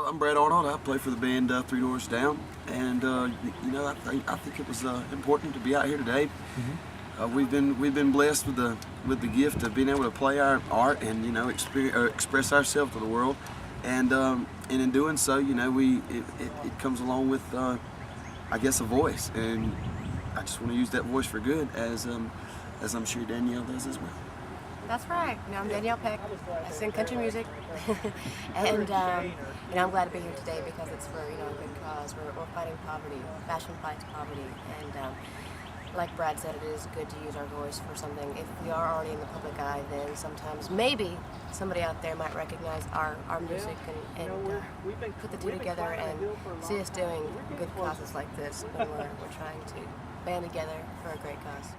I'm Brad Arnold. I play for the band Three Doors Down, and you know, I think it was important to be out here today. We've been blessed with the gift of being able to play our art and, you know, express ourselves to the world, and in doing so, you know, it comes along with I guess a voice, and I just want to use that voice for good, as I'm sure Danielle does as well. That's right. You know, I'm Danielle Peck. I sing country music, and you know, I'm glad to be here today because it's for, you know, a good cause. We're fighting poverty. Fashion fights poverty, and like Brad said, it is good to use our voice for something. If we are already in the public eye, then sometimes maybe somebody out there might recognize our music and put the two together and see us doing good causes like this when we're trying to band together for a great cause.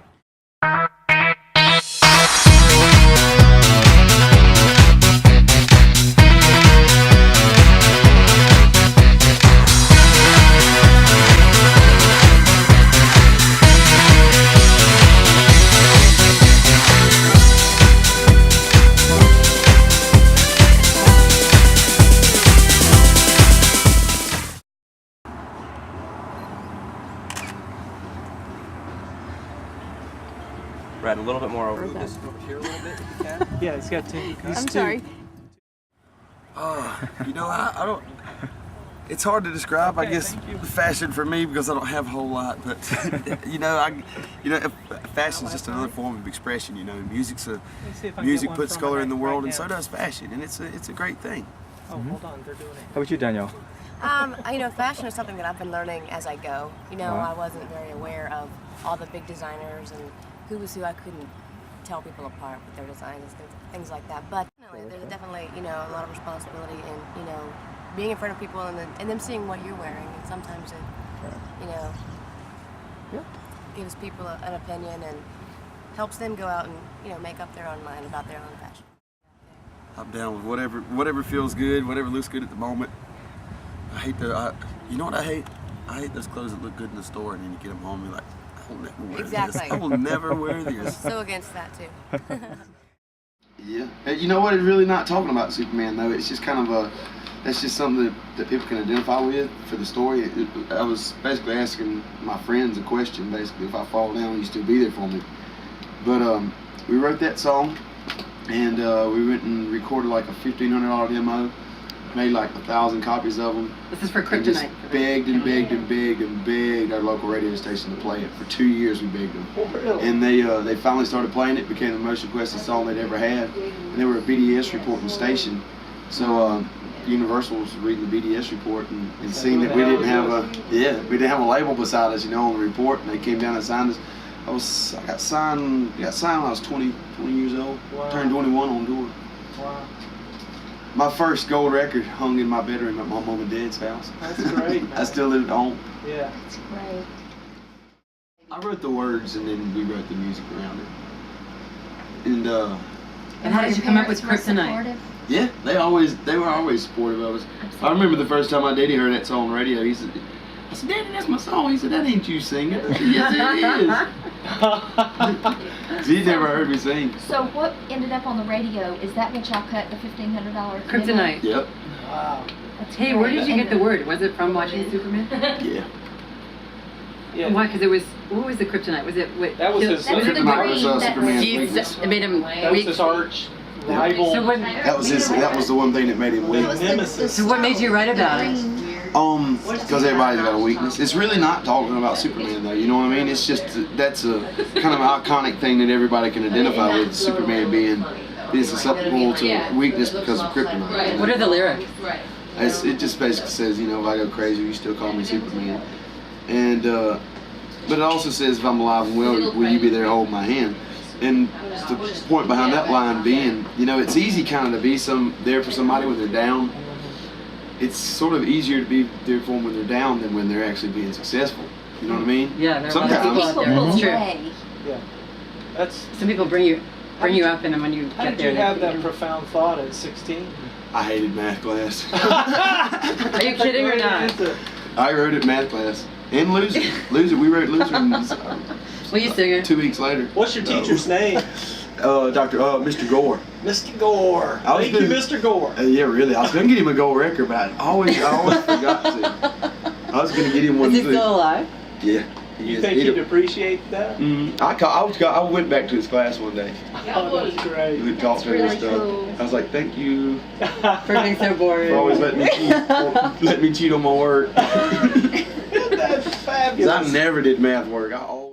Brad, a little bit more over this over here a little bit if you can. Yeah, he's got two. I'm sorry. You know, I don't. It's hard to describe, I guess, fashion for me because I don't have a whole lot. But you know, fashion is just another form of expression. You know, music puts color in the world, and so does fashion, and it's a great thing. Oh, hold on, they're doing it. How about you, Danielle? You know, fashion is something that I've been learning as I go. You know, I wasn't very aware of all the big designers and who was who. I couldn't tell people apart with their designs, things like that. But there's definitely, you know, a lot of responsibility in, you know, being in front of people and them seeing what you're wearing. And sometimes it, you know, gives people an opinion and helps them go out and, you know, make up their own mind about their own fashion. I'm down with whatever feels good, whatever looks good at the moment. You know what I hate? I hate those clothes that look good in the store and then you get them home and you're like, I will never wear this. I will never wear this. So against that too. Yeah. You know what? It's really not talking about Superman though. It's just kind of that's just something that people can identify with for the story. I was basically asking my friends a question, basically, if I fall down, will you still be there for me? But we wrote that song, and we went and recorded like a $1,500 demo, made like 1,000 copies of them. This is for Kryptonite. Just begged and begged and begged and begged our local radio station to play it. For 2 years we begged them. And they finally started playing it, became the most requested song they'd ever had. And they were a BDS reporting station. So Universal was reading the BDS report and seeing that we didn't have a label beside us, you know, on the report, and they came down and signed us. I got signed when I was 20 years old. Wow. Turned 21 on tour. Wow. My first gold record hung in my bedroom at my mom and dad's house. That's great, man. I still live at home. Yeah. That's great. I wrote the words and then we wrote the music around it. And how did you come up with Kryptonite? Yeah, they were always supportive of us. I remember the first time my daddy heard that song on the radio, I said, Daddy, that's my song. He said, that ain't you singing. I said, yes, it is. He'd never heard me sing. So what ended up on the radio, is that what y'all cut the $1,500? Kryptonite. Yep. Wow. Hey, where did you get the word? Was it from watching Superman? Yeah. Yeah. Why? Because it was, what was the Kryptonite? Was it what? That was his. Was it the Kryptonite was green? Superman's Jeez, weakness. it made him That was weak. his arch rival. So what? That was the one thing that made him weak. Nemesis. So what made you write about it? Because everybody's got a weakness. It's really not talking about Superman though, you know what I mean? It's just, that's a kind of an iconic thing that everybody can identify with, Superman being susceptible to weakness because of kryptonite. What are the lyrics? It just basically says, you know, if I go crazy, you still call me Superman. And, but it also says, if I'm alive and well, will you be there holding my hand? And the point behind that line being, you know, it's easy kind of to be there for somebody when they're down. It's sort of easier to be there for them when they're down than when they're actually being successful. You know what I mean? Yeah, there are a lot of people out there. It's true. Yeah. That's. Some people bring you up, and then when you How get did there, you have that profound thought at 16? I hated math class. Are you kidding or not? I wrote it math class. And Loser. We wrote Loser Will you sing it? 2 weeks later. What's your teacher's name? Mr. Gore. Mr. Gore. I was Thank you, gonna- Mr. Gore. Yeah, really. I was gonna get him a gold record, but I always forgot to. I was gonna get him one Is he too. still alive? Yeah. He You is. think He he'd don't- appreciate that? I went back to his class one day. Oh, that's great. We talked to him and really stuff. cool. I was like, thank you For being so bored. for always letting me cheat on my work. That's 'Cause fabulous. I never did math work. I always